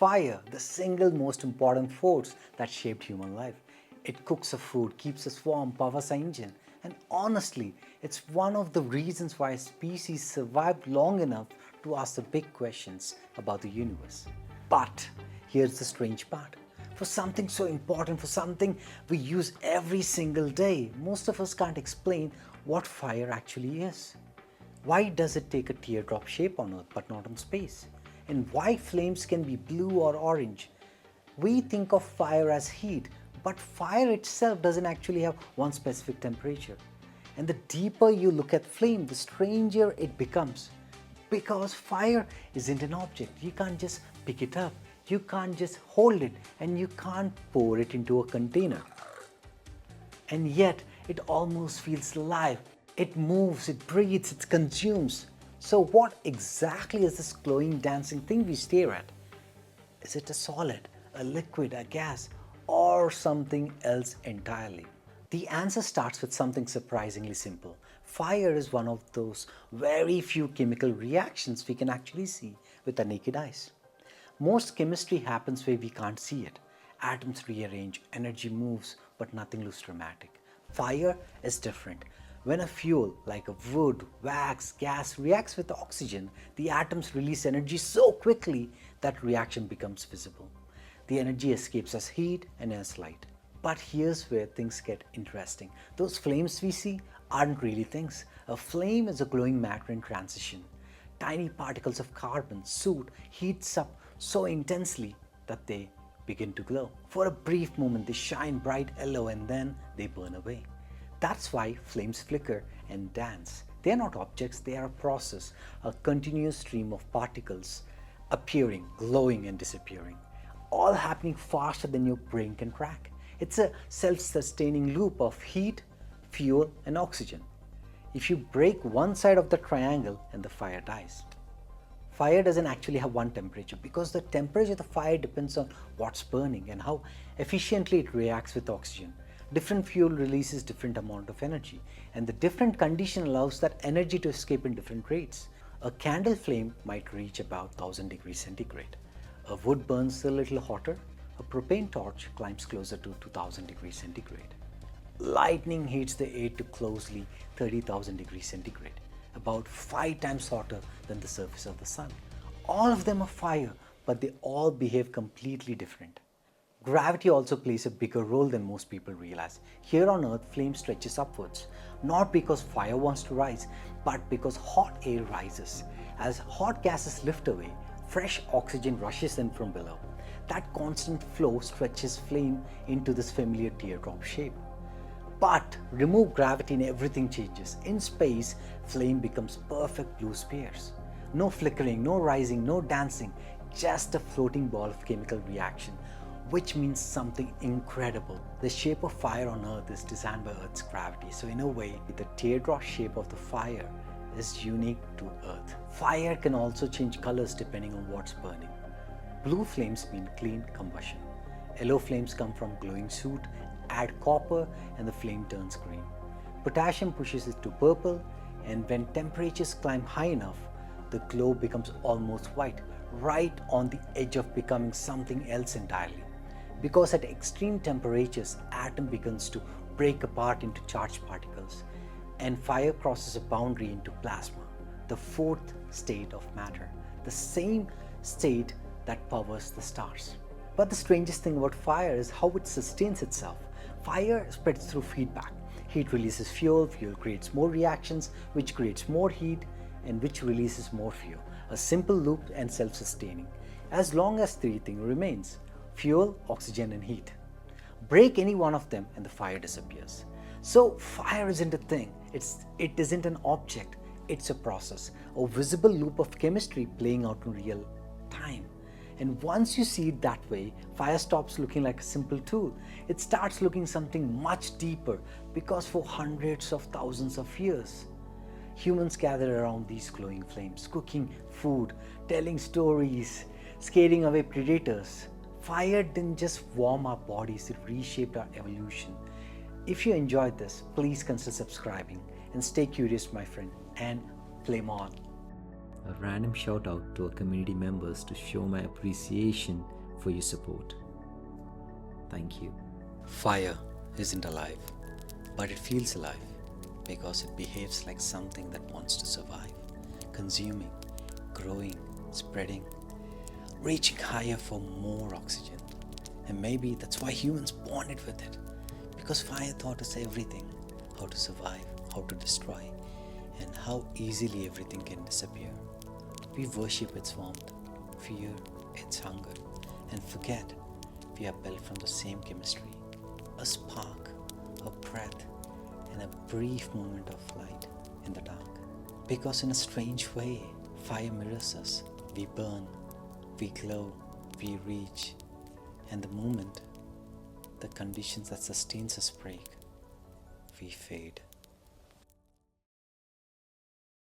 Fire, the single most important force that shaped human life. It cooks our food, keeps us warm, powers our engine. And honestly, it's one of the reasons why species survived long enough to ask the big questions about the universe. But here's the strange part. For something so important, for something we use every single day, most of us can't explain what fire actually is. Why does it take a teardrop shape on Earth but not in space? And why flames can be blue or orange? We think of fire as heat, but fire itself doesn't actually have one specific temperature. And the deeper you look at flame, the stranger it becomes. Because fire isn't an object. You can't just pick it up. You can't just hold it, and you can't pour it into a container. And yet, it almost feels alive. It moves, it breathes, it consumes. So what exactly is this glowing, dancing thing we stare at? Is it a solid, a liquid, a gas, or something else entirely? The answer starts with something surprisingly simple. Fire is one of those very few chemical reactions we can actually see with our naked eyes. Most chemistry happens where we can't see it. Atoms rearrange, energy moves, but nothing looks dramatic. Fire is different. When a fuel like a wood, wax, gas reacts with oxygen, the atoms release energy so quickly that reaction becomes visible. The energy escapes as heat and as light. But here's where things get interesting. Those flames we see aren't really things. A flame is a glowing matter in transition. Tiny particles of carbon, soot, heats up so intensely that they begin to glow. For a brief moment, they shine bright yellow and then they burn away. That's why flames flicker and dance. They are not objects, they are a process, a continuous stream of particles appearing, glowing and disappearing, all happening faster than your brain can track. It's a self-sustaining loop of heat, fuel and oxygen. If you break one side of the triangle and the fire dies. Fire doesn't actually have one temperature because the temperature of the fire depends on what's burning and how efficiently it reacts with oxygen. Different fuel releases different amount of energy, and the different condition allows that energy to escape in different rates. A candle flame might reach about 1000 degrees centigrade. A wood burns a little hotter. A propane torch climbs closer to 2000 degrees centigrade. Lightning heats the air to closely 30,000 degrees centigrade, about 5 times hotter than the surface of the sun. All of them are fire, but they all behave completely different. Gravity also plays a bigger role than most people realize. Here on Earth, flame stretches upwards, not because fire wants to rise, but because hot air rises. As hot gases lift away, fresh oxygen rushes in from below. That constant flow stretches flame into this familiar teardrop shape. But remove gravity and everything changes. In space, flame becomes perfect blue spheres. No flickering, no rising, no dancing, just a floating ball of chemical reaction, which means something incredible. The shape of fire on Earth is designed by Earth's gravity. So in a way, the teardrop shape of the fire is unique to Earth. Fire can also change colors depending on what's burning. Blue flames mean clean combustion. Yellow flames come from glowing soot, add copper and the flame turns green. Potassium pushes it to purple, and when temperatures climb high enough, the glow becomes almost white, right on the edge of becoming something else entirely. Because at extreme temperatures, atom begins to break apart into charged particles, and fire crosses a boundary into plasma, the fourth state of matter, the same state that powers the stars. But the strangest thing about fire is how it sustains itself. Fire spreads through feedback. Heat releases fuel, fuel creates more reactions, which creates more heat, and which releases more fuel. A simple loop and self-sustaining, as long as three things remains: fuel, oxygen and heat. Break any one of them and the fire disappears. So fire isn't a thing, it isn't an object, it's a process, a visible loop of chemistry playing out in real time. And once you see it that way, fire stops looking like a simple tool. It starts looking something much deeper, because for hundreds of thousands of years, humans gathered around these glowing flames, cooking food, telling stories, scaring away predators. Fire didn't just warm our bodies, it reshaped our evolution. If you enjoyed this, please consider subscribing and stay curious, my friend, and flame on. A random shout out to our community members to show my appreciation for your support. Thank you. Fire isn't alive, but it feels alive because it behaves like something that wants to survive, consuming, growing, spreading, reaching higher for more oxygen. And maybe that's why humans bonded with it, because fire taught us everything: how to survive, how to destroy, and how easily everything can disappear. We worship its warmth, fear its hunger, and forget we are built from the same chemistry: a spark, a breath, and a brief moment of light in the dark. Because in a strange way, fire mirrors us. We burn, we glow, we reach, and the moment the conditions that sustains us break, we fade.